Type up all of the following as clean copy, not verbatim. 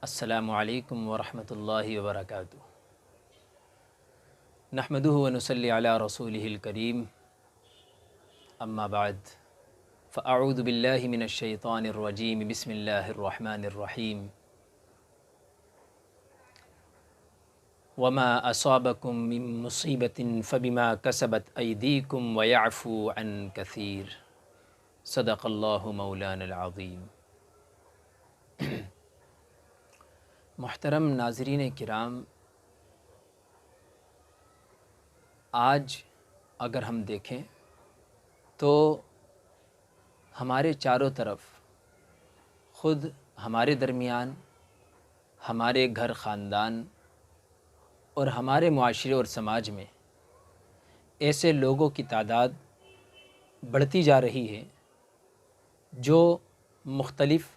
السلام علیکم ورحمۃ اللہ وبرکاتہ۔ نحمدہ ونصلی علی رسولہ الکریم، اما بعد فاعوذ باللہ من الشیطان الرجیم، بسم اللہ الرحمن الرحیم۔ وما اصابکم من مصیبۃ فبما کسبت ایدیکم ویعفو عن کثیر، صدق اللہ مولانا العظیم۔ محترم ناظرین کرام، آج اگر ہم دیکھیں تو ہمارے چاروں طرف خود ہمارے درمیان، ہمارے گھر خاندان اور ہمارے معاشرے اور سماج میں ایسے لوگوں کی تعداد بڑھتی جا رہی ہے جو مختلف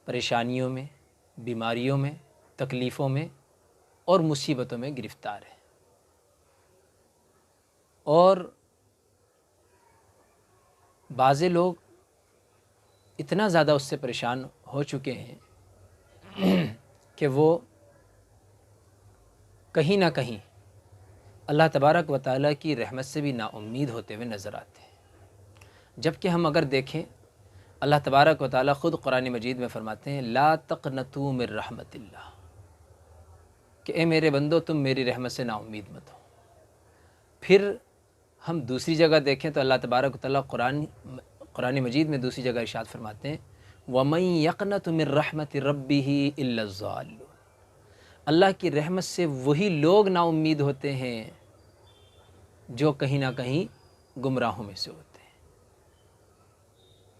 پریشانیوں میں، بیماریوں میں، تکلیفوں میں اور مصیبتوں میں گرفتار ہے، اور بعض لوگ اتنا زیادہ اس سے پریشان ہو چکے ہیں کہ وہ کہیں نہ کہیں اللہ تبارک و تعالیٰ کی رحمت سے بھی نا امید ہوتے ہوئے نظر آتے ہیں۔ جبکہ ہم اگر دیکھیں، اللہ تبارک و تعالیٰ خود قرآن مجید میں فرماتے ہیں لا تقنطوا من رحمت اللہ، کہ اے میرے بندو تم میری رحمت سے نا امید مت ہو۔ پھر ہم دوسری جگہ دیکھیں تو اللہ تبارک و تعالیٰ قرآن مجید میں دوسری جگہ ارشاد فرماتے ہیں وَمَن يَقْنَطُ مِن رَحْمَةِ رَبِّهِ إِلَّا الضَّالُّونَ، اللہ کی رحمت سے وہی لوگ نا امید ہوتے ہیں جو کہیں نہ کہیں گمراہوں میں سے ہوتے ہیں۔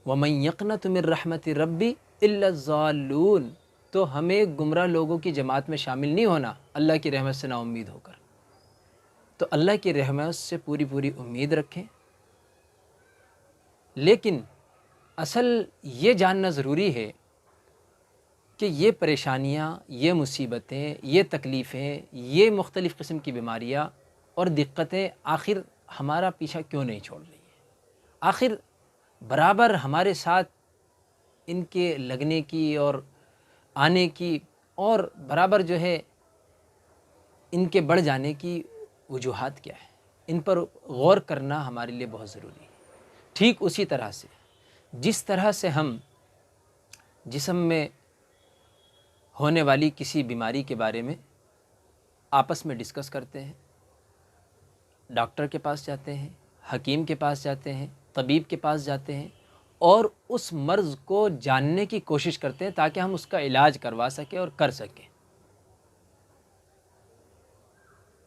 وَمَن يَقْنَطُ مِن رَحْمَةِ رَبِّهِ إِلَّا الضَّالُّونَ، تو ہمیں گمراہ لوگوں کی جماعت میں شامل نہیں ہونا اللہ کی رحمت سے نا امید ہو کر۔ تو اللہ کی رحمت سے پوری امید رکھیں، لیکن اصل یہ جاننا ضروری ہے کہ یہ پریشانیاں، یہ مصیبتیں، یہ تکلیفیں، یہ مختلف قسم کی بیماریاں اور دقتیں آخر ہمارا پیچھا کیوں نہیں چھوڑ رہی ہیں؟ آخر برابر ہمارے ساتھ ان کے لگنے کی اور آنے کی اور برابر جو ہے ان کے بڑھ جانے کی وجوہات کیا ہے؟ ان پر غور کرنا ہمارے لیے بہت ضروری ہے۔ ٹھیک اسی طرح سے جس طرح سے ہم جسم میں ہونے والی کسی بیماری کے بارے میں آپس میں ڈسکس کرتے ہیں، ڈاکٹر کے پاس جاتے ہیں، حکیم کے پاس جاتے ہیں، طبیب کے پاس جاتے ہیں اور اس مرض کو جاننے کی کوشش کرتے ہیں تاکہ ہم اس کا علاج کروا سکیں اور کر سکیں،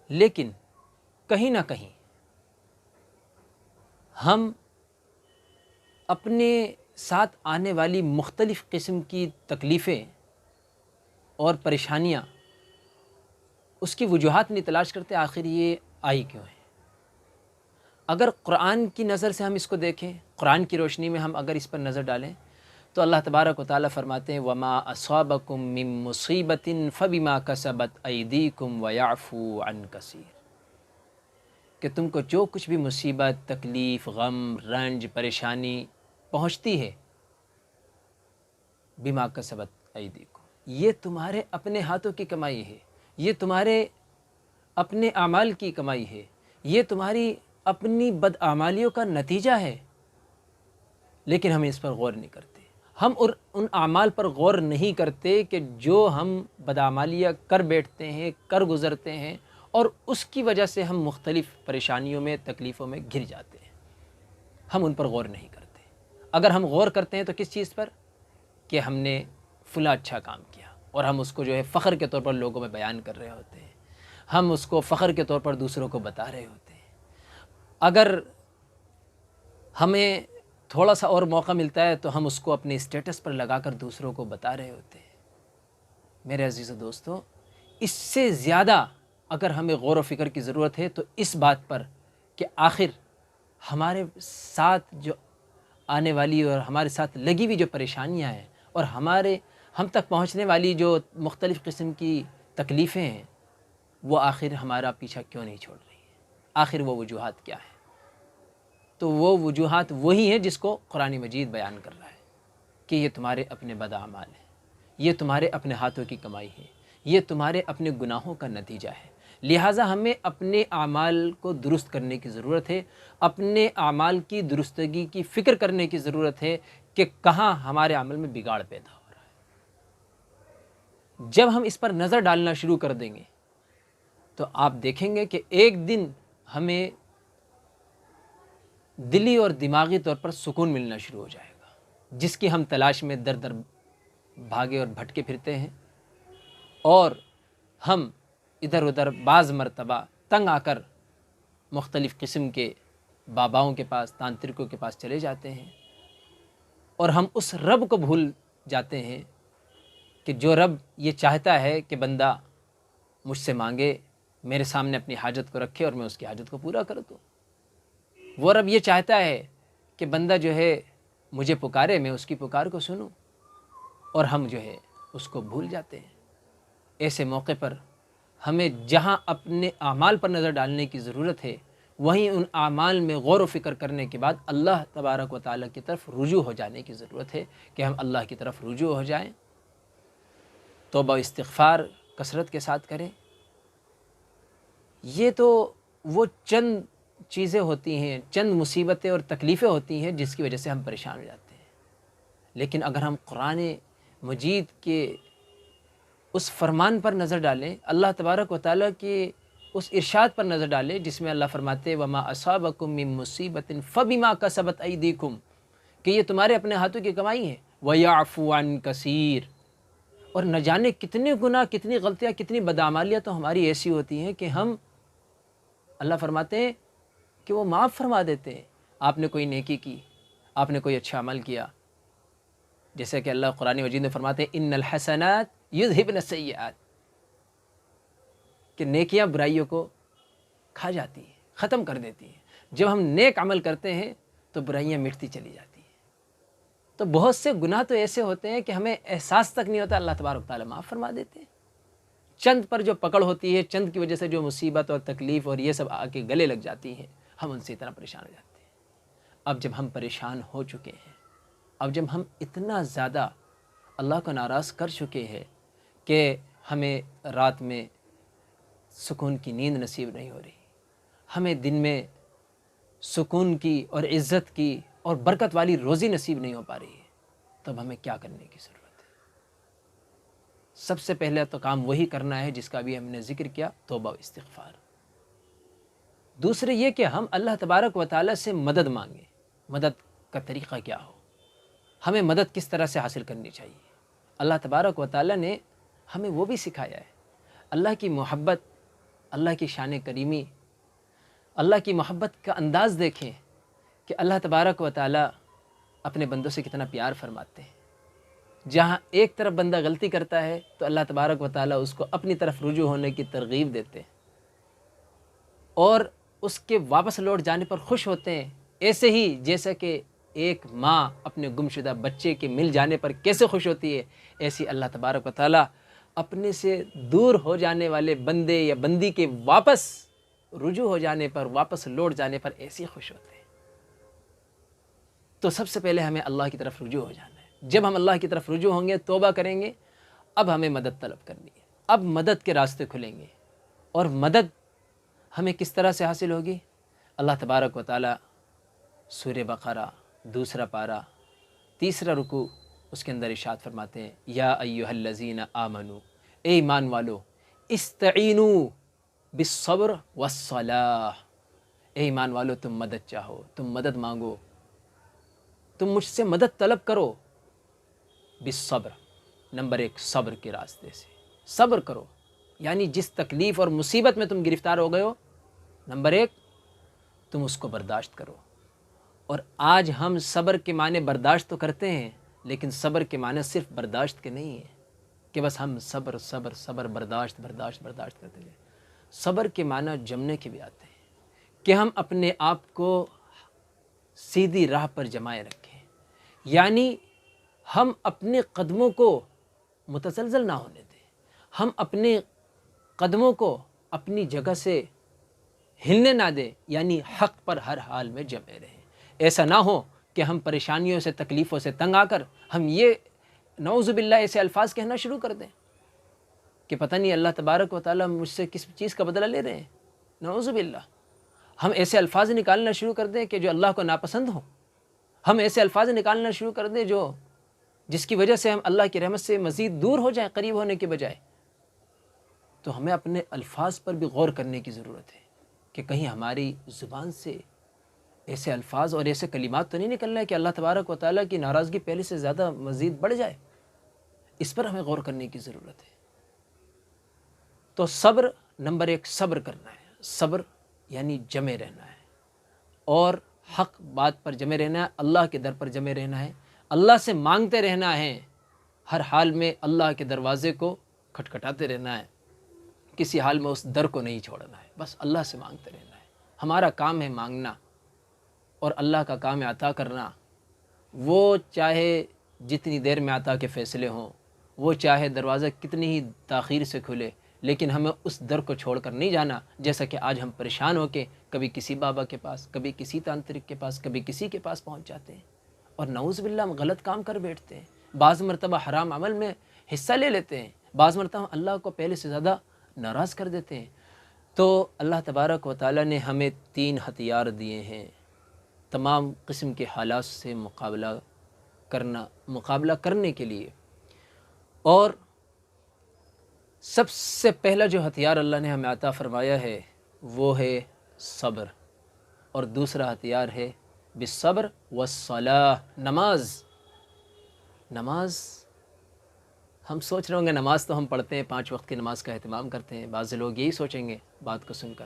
لیکن کہیں نہ کہیں ہم اپنے ساتھ آنے والی مختلف قسم کی تکلیفیں اور پریشانیاں اس کی وجوہات نہیں تلاش کرتے آخر یہ آئی کیوں ہے۔ اگر قرآن کی نظر سے ہم اس کو دیکھیں، قرآن کی روشنی میں ہم اگر اس پر نظر ڈالیں تو اللہ تبارک و تعالیٰ فرماتے ہیں وَمَا أَصَابَكُم مِّن مُّصِيبَةٍ فَبِمَا كَسَبَتْ أَيْدِيكُمْ وَيَعْفُو عَن كَثِيرٍ، کہ تم کو جو کچھ بھی مصیبت، تکلیف، غم، رنج، پریشانی پہنچتی ہے بِمَا كَسَبَتْ أَيْدِيكُمْ، یہ تمہارے اپنے ہاتھوں کی کمائی ہے، یہ تمہارے اپنے اعمال کی کمائی ہے، یہ تمہاری اپنی بدعمالیوں کا نتیجہ ہے، لیکن ہم اس پر غور نہیں کرتے۔ ہم ان اعمال پر غور نہیں کرتے کہ جو ہم بدعمالیاں کر بیٹھتے ہیں، کر گزرتے ہیں، اور اس کی وجہ سے ہم مختلف پریشانیوں میں، تکلیفوں میں گر جاتے ہیں۔ ہم ان پر غور نہیں کرتے۔ اگر ہم غور کرتے ہیں تو کس چیز پر؟ کہ ہم نے فلاں اچھا کام کیا اور ہم اس کو جو ہے فخر کے طور پر لوگوں میں بیان کر رہے ہوتے ہیں، ہم اس کو فخر کے طور پر دوسروں کو بتا رہے ہوتے ہیں۔ اگر ہمیں تھوڑا سا اور موقع ملتا ہے تو ہم اس کو اپنے اسٹیٹس پر لگا کر دوسروں کو بتا رہے ہوتے ہیں۔ میرے عزیز و دوستو، اس سے زیادہ اگر ہمیں غور و فکر کی ضرورت ہے تو اس بات پر کہ آخر ہمارے ساتھ جو آنے والی اور ہمارے ساتھ لگی ہوئی جو پریشانیاں ہیں اور ہم تک پہنچنے والی جو مختلف قسم کی تکلیفیں ہیں وہ آخر ہمارا پیچھا کیوں نہیں چھوڑ رہی ہیں؟ آخر وہ وجوہات کیا ہیں؟ تو وہ وجوہات وہی ہیں جس کو قرآن مجید بیان کر رہا ہے کہ یہ تمہارے اپنے بد اعمال ہیں، یہ تمہارے اپنے ہاتھوں کی کمائی ہے، یہ تمہارے اپنے گناہوں کا نتیجہ ہے۔ لہٰذا ہمیں اپنے اعمال کو درست کرنے کی ضرورت ہے، اپنے اعمال کی درستگی کی فکر کرنے کی ضرورت ہے کہ کہاں ہمارے عمل میں بگاڑ پیدا ہو رہا ہے۔ جب ہم اس پر نظر ڈالنا شروع کر دیں گے تو آپ دیکھیں گے کہ ایک دن ہمیں دلی اور دماغی طور پر سکون ملنا شروع ہو جائے گا، جس کی ہم تلاش میں در در بھاگے اور بھٹکے پھرتے ہیں، اور ہم ادھر ادھر بعض مرتبہ تنگ آ کر مختلف قسم کے باباؤں کے پاس، تانترکوں کے پاس چلے جاتے ہیں، اور ہم اس رب کو بھول جاتے ہیں کہ جو رب یہ چاہتا ہے کہ بندہ مجھ سے مانگے، میرے سامنے اپنی حاجت کو رکھے اور میں اس کی حاجت کو پورا کر دوں۔ وہ رب یہ چاہتا ہے کہ بندہ جو ہے مجھے پکارے، میں اس کی پکار کو سنوں، اور ہم جو ہے اس کو بھول جاتے ہیں۔ ایسے موقع پر ہمیں جہاں اپنے اعمال پر نظر ڈالنے کی ضرورت ہے، وہیں ان اعمال میں غور و فکر کرنے کے بعد اللہ تبارک و تعالیٰ کی طرف رجوع ہو جانے کی ضرورت ہے کہ ہم اللہ کی طرف رجوع ہو جائیں، توبہ و استغفار کثرت کے ساتھ کریں۔ یہ تو وہ چند چیزیں ہوتی ہیں، چند مصیبتیں اور تکلیفیں ہوتی ہیں جس کی وجہ سے ہم پریشان ہو جاتے ہیں، لیکن اگر ہم قرآن مجید کے اس فرمان پر نظر ڈالیں، اللہ تبارک و تعالیٰ کے اس ارشاد پر نظر ڈالیں جس میں اللہ فرماتے وما اصابکم من مصیبت فبما کسبت ایدیکم، کہ یہ تمہارے اپنے ہاتھوں کی کمائی ہے، ویعفو عن کثیر، اور نہ جانے کتنے گناہ، کتنی غلطیاں، کتنی بدعمالیاں تو ہماری ایسی ہوتی ہیں کہ ہم، اللہ فرماتے ہیں کہ وہ معاف فرما دیتے ہیں۔ آپ نے کوئی نیکی کی، آپ نے کوئی اچھا عمل کیا، جیسے کہ اللہ قرآن مجید میں فرماتے ہیں ان الحسنات یذہبن السیئات، کہ نیکیاں برائیوں کو کھا جاتی ہیں، ختم کر دیتی ہیں۔ جب ہم نیک عمل کرتے ہیں تو برائیاں مٹتی چلی جاتی ہیں۔ تو بہت سے گناہ تو ایسے ہوتے ہیں کہ ہمیں احساس تک نہیں ہوتا، اللہ تبارک تعالیٰ معاف فرما دیتے ہیں۔ چند پر جو پکڑ ہوتی ہے، چند کی وجہ سے جو مصیبت اور تکلیف اور یہ سب آ کے گلے لگ جاتی ہیں، ہم ان سے اتنا پریشان ہو جاتے ہیں۔ اب جب ہم پریشان ہو چکے ہیں، اب جب ہم اتنا زیادہ اللہ کو ناراض کر چکے ہیں کہ ہمیں رات میں سکون کی نیند نصیب نہیں ہو رہی، ہمیں دن میں سکون کی اور عزت کی اور برکت والی روزی نصیب نہیں ہو پا رہی ہے، تب ہمیں کیا کرنے کی ضرورت ہے؟ سب سے پہلے تو کام وہی کرنا ہے جس کا بھی ہم نے ذکر کیا، توبہ و استغفار۔ دوسرے یہ کہ ہم اللہ تبارک و تعالیٰ سے مدد مانگیں۔ مدد کا طریقہ کیا ہو، ہمیں مدد کس طرح سے حاصل کرنی چاہیے؟ اللہ تبارک و تعالیٰ نے ہمیں وہ بھی سکھایا ہے۔ اللہ کی محبت، اللہ کی شان کریمی، اللہ کی محبت کا انداز دیکھیں کہ اللہ تبارک و تعالیٰ اپنے بندوں سے کتنا پیار فرماتے ہیں۔ جہاں ایک طرف بندہ غلطی کرتا ہے تو اللہ تبارک و تعالیٰ اس کو اپنی طرف رجوع ہونے کی ترغیب دیتے ہیں اور اس کے واپس لوٹ جانے پر خوش ہوتے ہیں، ایسے ہی جیسا کہ ایک ماں اپنے گمشدہ بچے کے مل جانے پر کیسے خوش ہوتی ہے، ایسی اللہ تبارک و تعالیٰ اپنے سے دور ہو جانے والے بندے یا بندی کے واپس رجوع ہو جانے پر، واپس لوٹ جانے پر ایسے ہی خوش ہوتے ہیں۔ تو سب سے پہلے ہمیں اللہ کی طرف رجوع ہو جانا ہے۔ جب ہم اللہ کی طرف رجوع ہوں گے، توبہ کریں گے، اب ہمیں مدد طلب کرنی ہے، اب مدد کے راستے کھلیں گے۔ اور مدد ہمیں کس طرح سے حاصل ہوگی؟ اللہ تبارک و تعالیٰ سورہ بقرہ 2 پارہ 3 رکوع اس کے اندر ارشاد فرماتے ہیں یا ایھا الذین آمنو، اے ایمان والو، استعینوا بالصبر والصلاۃ، اے ایمان والو تم مدد چاہو، تم مدد مانگو، تم مجھ سے مدد طلب کرو بالصبر، نمبر 1 صبر کے راستے سے صبر کرو، یعنی جس تکلیف اور مصیبت میں تم گرفتار ہو گئے ہو، نمبر 1 تم اس کو برداشت کرو۔ اور آج ہم صبر کے معنی برداشت تو کرتے ہیں، لیکن صبر کے معنی صرف برداشت کے نہیں ہیں کہ بس ہم صبر صبر صبر برداشت برداشت برداشت کرتے ہیں۔ صبر کے معنی جمنے کے بھی آتے ہیں کہ ہم اپنے آپ کو سیدھی راہ پر جمائے رکھیں، یعنی ہم اپنے قدموں کو متزلزل نہ ہونے دیں، ہم اپنے قدموں کو اپنی جگہ سے ہلنے نہ دیں، یعنی حق پر ہر حال میں جمے رہیں۔ ایسا نہ ہو کہ ہم پریشانیوں سے، تکلیفوں سے تنگ آ کر ہم یہ نعوذ باللہ ایسے الفاظ کہنا شروع کر دیں کہ پتہ نہیں اللہ تبارک و تعالیٰ مجھ سے کس چیز کا بدلہ لے رہے ہیں، نعوذ باللہ۔ ہم ایسے الفاظ نکالنا شروع کر دیں کہ جو اللہ کو ناپسند ہوں، ہم ایسے الفاظ نکالنا شروع کر دیں جس کی وجہ سے ہم اللہ کی رحمت سے مزید دور ہو جائیں قریب ہونے کے بجائے۔ تو ہمیں اپنے الفاظ پر بھی غور کرنے کی ضرورت ہے کہ کہیں ہماری زبان سے ایسے الفاظ اور ایسے کلمات تو نہیں نکل رہے کہ اللہ تبارک و تعالیٰ کی ناراضگی پہلے سے زیادہ مزید بڑھ جائے۔ اس پر ہمیں غور کرنے کی ضرورت ہے۔ تو صبر، نمبر 1 صبر کرنا ہے۔ صبر یعنی جمے رہنا ہے اور حق بات پر جمے رہنا ہے، اللہ کے در پر جمے رہنا ہے، اللہ سے مانگتے رہنا ہے، ہر حال میں اللہ کے دروازے کو کھٹکھٹاتے رہنا ہے، کسی حال میں اس در کو نہیں چھوڑنا ہے، بس اللہ سے مانگتے رہنا ہے۔ ہمارا کام ہے مانگنا اور اللہ کا کام ہے عطا کرنا۔ وہ چاہے جتنی دیر میں عطا کے فیصلے ہوں، وہ چاہے دروازہ کتنی ہی تاخیر سے کھلے، لیکن ہمیں اس در کو چھوڑ کر نہیں جانا۔ جیسا کہ آج ہم پریشان ہو کے کبھی کسی بابا کے پاس، کبھی کسی تانترک کے پاس، کبھی کسی کے پاس پہنچ جاتے ہیں اور نعوذ باللہ ہم غلط کام کر بیٹھتے ہیں، بعض مرتبہ حرام عمل میں حصہ لے لیتے ہیں، بعض مرتبہ اللہ کو پہلے سے زیادہ ناراض کر دیتے ہیں۔ تو اللہ تبارک و تعالیٰ نے ہمیں 3 ہتھیار دیے ہیں تمام قسم کے حالات سے مقابلہ کرنے کے لیے، اور سب سے پہلا جو ہتھیار اللہ نے ہمیں عطا فرمایا ہے وہ ہے صبر، اور دوسرا ہتھیار ہے بالصبر والصلاۃ، نماز۔ ہم سوچ رہے ہوں گے نماز تو ہم پڑھتے ہیں، 5 وقت کی نماز کا اہتمام کرتے ہیں، بعض لوگ یہی سوچیں گے بات کو سن کر۔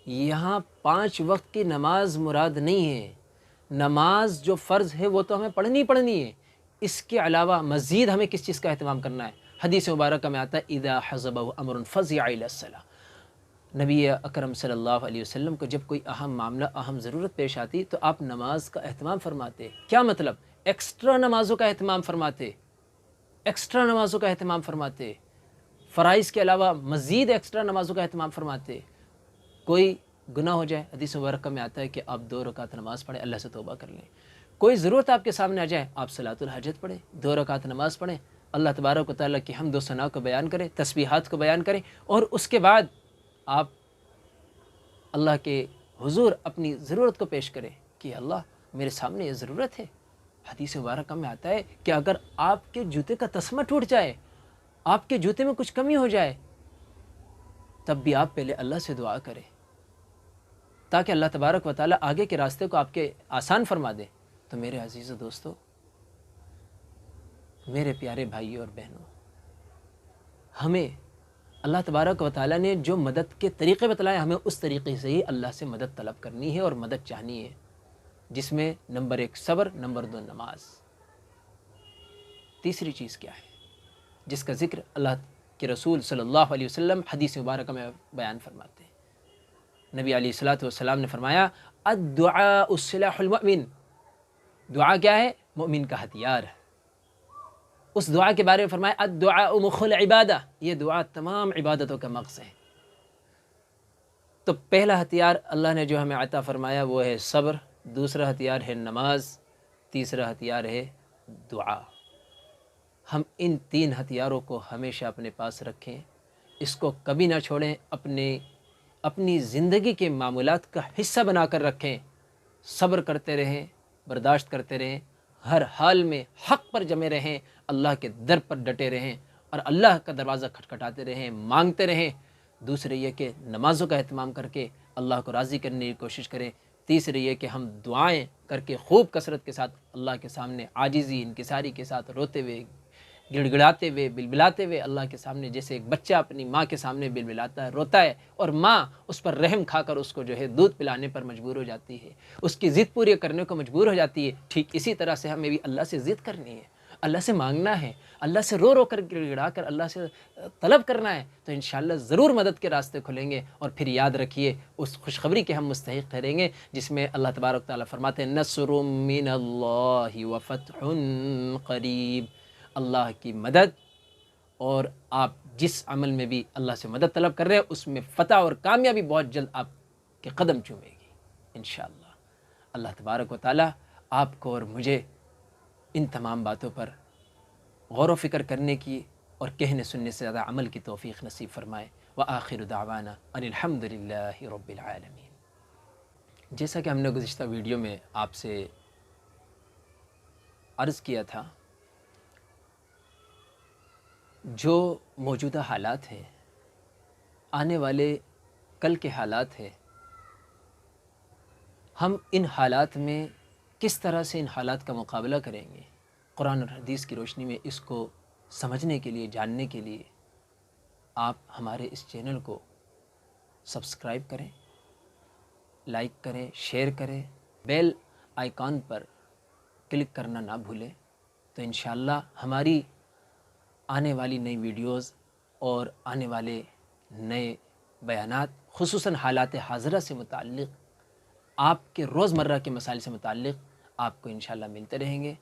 یہاں 5 وقت کی نماز مراد نہیں ہے، نماز جو فرض ہے وہ تو ہمیں پڑھنی ہے، اس کے علاوہ مزید ہمیں کس چیز کا اہتمام کرنا ہے؟ حدیث مبارکہ میں آتا ہے اذا حضبہ امر فزع الی الصلاۃ، نبی اکرم صلی اللہ علیہ وسلم کو جب کوئی اہم معاملہ، اہم ضرورت پیش آتی تو آپ نماز کا اہتمام فرماتے۔ کیا مطلب؟ ایکسٹرا نمازوں کا اہتمام فرماتے، فرائض کے علاوہ مزید ایکسٹرا نمازوں کا اہتمام فرماتے۔ کوئی گناہ ہو جائے، حدیث مبارکہ میں آتا ہے کہ آپ 2 رکعت نماز پڑھیں، اللہ سے توبہ کر لیں۔ کوئی ضرورت آپ کے سامنے آ جائے، آپ صلاۃ الحاجت پڑھیں، 2 رکعت نماز پڑھیں، اللہ تبارک و تعالیٰ کی حمد و ثنا کو بیان کریں، تسبیحات کو بیان کریں، اور اس کے بعد آپ اللہ کے حضور اپنی ضرورت کو پیش کریں کہ اللہ میرے سامنے یہ ضرورت ہے۔ حدیث مبارکہ میں آتا ہے کہ اگر آپ کے جوتے کا تسمہ ٹوٹ جائے، آپ کے جوتے میں کچھ کمی ہو جائے، تب بھی آپ پہلے اللہ سے دعا کریں تاکہ اللہ تبارک و تعالیٰ آگے کے راستے کو آپ کے آسان فرما دے۔ تو میرے عزیز و دوستو، میرے پیارے بھائیوں اور بہنوں، ہمیں اللہ تبارک و تعالیٰ نے جو مدد کے طریقے بتلائے، ہمیں اس طریقے سے ہی اللہ سے مدد طلب کرنی ہے اور مدد چاہنی ہے، جس میں نمبر 1 صبر، نمبر 2 نماز۔ تیسری چیز کیا ہے جس کا ذکر اللہ کے رسول صلی اللہ علیہ وسلم حدیث مبارکہ میں بیان فرماتے ہیں؟ نبی علیہ الصلوۃ والسلام نے فرمایا الدعاء سلاح المؤمن، دعا کیا ہے؟ مومن کا ہتھیار ہے۔ اس دعا کے بارے میں فرمایا الدعاء مخ العبادہ، یہ دعا تمام عبادتوں کا مغز ہے۔ تو پہلا ہتھیار اللہ نے جو ہمیں عطا فرمایا وہ ہے صبر، دوسرا ہتھیار ہے نماز، تیسرا ہتھیار ہے دعا۔ ہم ان 3 ہتھیاروں کو ہمیشہ اپنے پاس رکھیں، اس کو کبھی نہ چھوڑیں، اپنی زندگی کے معمولات کا حصہ بنا کر رکھیں، صبر کرتے رہیں، برداشت کرتے رہیں، ہر حال میں حق پر جمے رہیں، اللہ کے در پر ڈٹے رہیں اور اللہ کا دروازہ کھٹکھٹاتے رہیں، مانگتے رہیں۔ دوسرے یہ کہ نمازوں کا اہتمام کر کے اللہ کو راضی کرنے کی کوشش کریں۔ تیسرے یہ کہ ہم دعائیں کر کے خوب کثرت کے ساتھ اللہ کے سامنے عاجزی انکساری کے ساتھ روتے ہوئے، گڑ گڑاتے ہوئے، بلبلاتے ہوئے اللہ کے سامنے، جیسے ایک بچہ اپنی ماں کے سامنے بلبلاتا ہے، روتا ہے، اور ماں اس پر رحم کھا کر اس کو جو ہے دودھ پلانے پر مجبور ہو جاتی ہے، اس کی ضد پوری کرنے کو مجبور ہو جاتی ہے، ٹھیک اسی طرح سے ہمیں بھی اللہ سے ضد کرنی ہے، اللہ سے مانگنا ہے، اللہ سے رو رو کر گڑ گڑا کر اللہ سے طلب کرنا ہے، تو انشاءاللہ ضرور مدد کے راستے کھلیں گے۔ اور پھر یاد رکھیے اس خوشخبری کے ہم مستحق ٹھہریں گے جس میں اللہ تبارک تعالیٰ فرماتے ہیں نصر من اللہ وفتح قریب، اللہ کی مدد، اور آپ جس عمل میں بھی اللہ سے مدد طلب کر رہے ہیں اس میں فتح اور کامیابی بہت جلد آپ کے قدم چومے گی انشاءاللہ۔ اللہ تبارک و تعالیٰ آپ کو اور مجھے ان تمام باتوں پر غور و فکر کرنے کی اور کہنے سننے سے زیادہ عمل کی توفیق نصیب فرمائے۔ وآخر دعوانا ان الحمد للہ رب العالمین۔ جیسا کہ ہم نے گزشتہ ویڈیو میں آپ سے عرض کیا تھا، جو موجودہ حالات ہیں، آنے والے کل کے حالات ہیں، ہم ان حالات میں کس طرح سے ان حالات کا مقابلہ کریں گے، قرآن اور حدیث کی روشنی میں اس کو سمجھنے کے لیے، جاننے کے لیے آپ ہمارے اس چینل کو سبسکرائب کریں، لائک کریں، شیئر کریں، بیل آئیکن پر کلک کرنا نہ بھولیں، تو انشاءاللہ ہماری آنے والی نئی ویڈیوز اور آنے والے نئے بیانات، خصوصاً حالات حاضرہ سے متعلق، آپ کے روزمرہ کے مسائل سے متعلق آپ کو انشاءاللہ ملتے رہیں گے۔